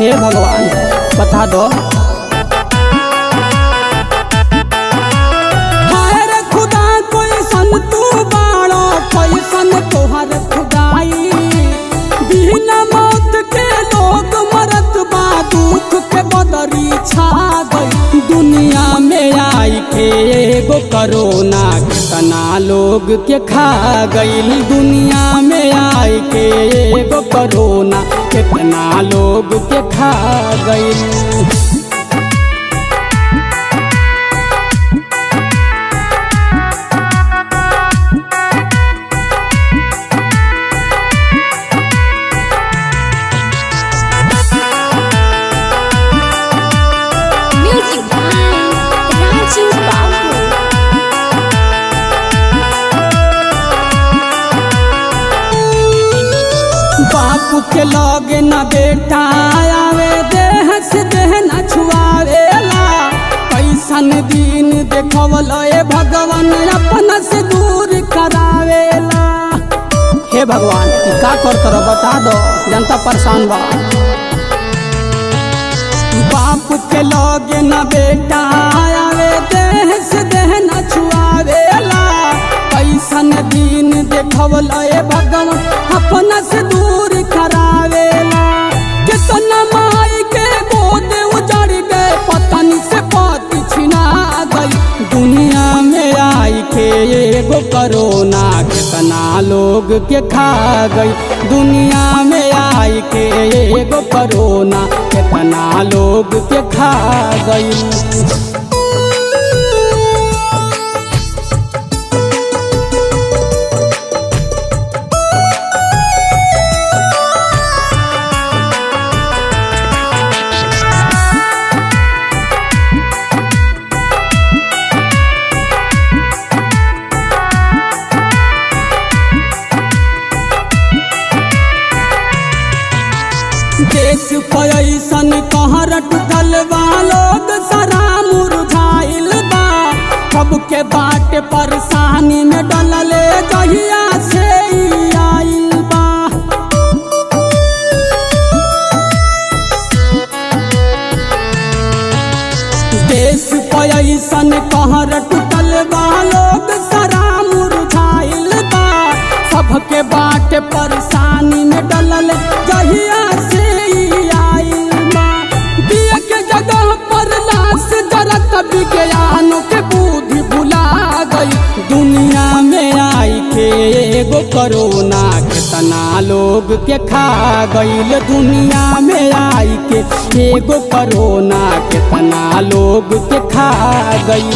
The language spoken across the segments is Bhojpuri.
हे भगवान बता दो। हाय खुदा कोई सन तू बाड़ो कोई सन तोहर खुदाई, बिना मौत के लोग मरत बा दुख के बदरी छा गई। दुनिया में आई के एगो कोरोना कितना लोग के खा गई। दुनिया में आई के एगो कोरोना कितना लोग के खा गई। बापू के लगे न बेटा आवे, देह से देह न छुआवेला। कैसन दिन देखवल ए भगवान अपना से दूर करावेला। हे भगवान का कर करो बता दो, जनता परेशान बा। बापू के लगे न बेटा आवे, देह से देह न छुआवेला। कैसन दिन देखवल ए भगवान अपना से दूर करावेला। कितना माई के गोद उजड़ गए, पतन से पति छिना गई। दुनिया में आई के एगो कोरोना कितना लोग के खा गई। दुनिया में आई के एगो कोरोना कितना लोग के खा गई। देश पैसन कहर टूटल बा, लोग सारा मुरझाइल बा। सबके बाट परेशानी में डलले जहिया से आइल बा। देश पैसन कहर टूटल बा, लोग सारा मुरझाइल बा। सबके बाट परेशानी में डलले जहिया से विज्ञानों के बुद्धि भुला गई। दुनिया में आई के एगो कोरोना कितना लोग के खा गई। दुनिया में आई के एगो कोरोना कितना लोग के खा गई।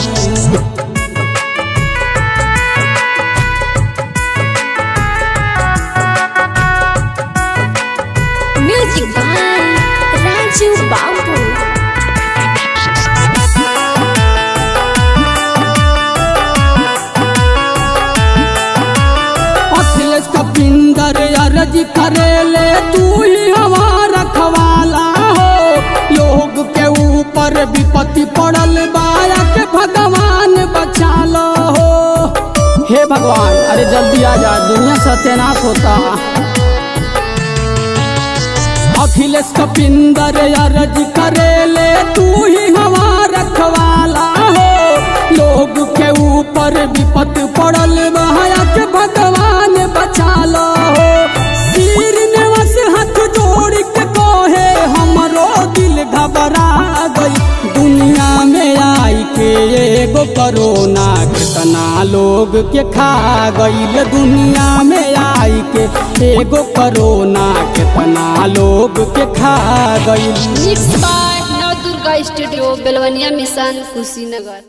म्यूजिक बाय राजू बाबू। कपिंदर अर्ज करेले तू ही हमारा रखवाला हो। लोग के ऊपर विपत्ति पड़ल बाया के भगवान बचा लो हो। हे भगवान अरे जल्दी आ जा, दुनिया सत्यानाश होता। अखिलेश कपिंदर अर्ज करेले तू ही हमारा रखवाला हो। लोग के ऊपर विपत्ति पड़ल बाया के भगवान बचा लो हो। सिर निवास हाथ जोड़ के कहे हमरो दिल घबरा गई। दुनिया में आई के एगो कोरोना कितना लोग के खा गई। दुनिया में आई के एगो कोरोना कितना लोग के खा गई। Mix by Navdurga studio Belwania mission Kushinagar.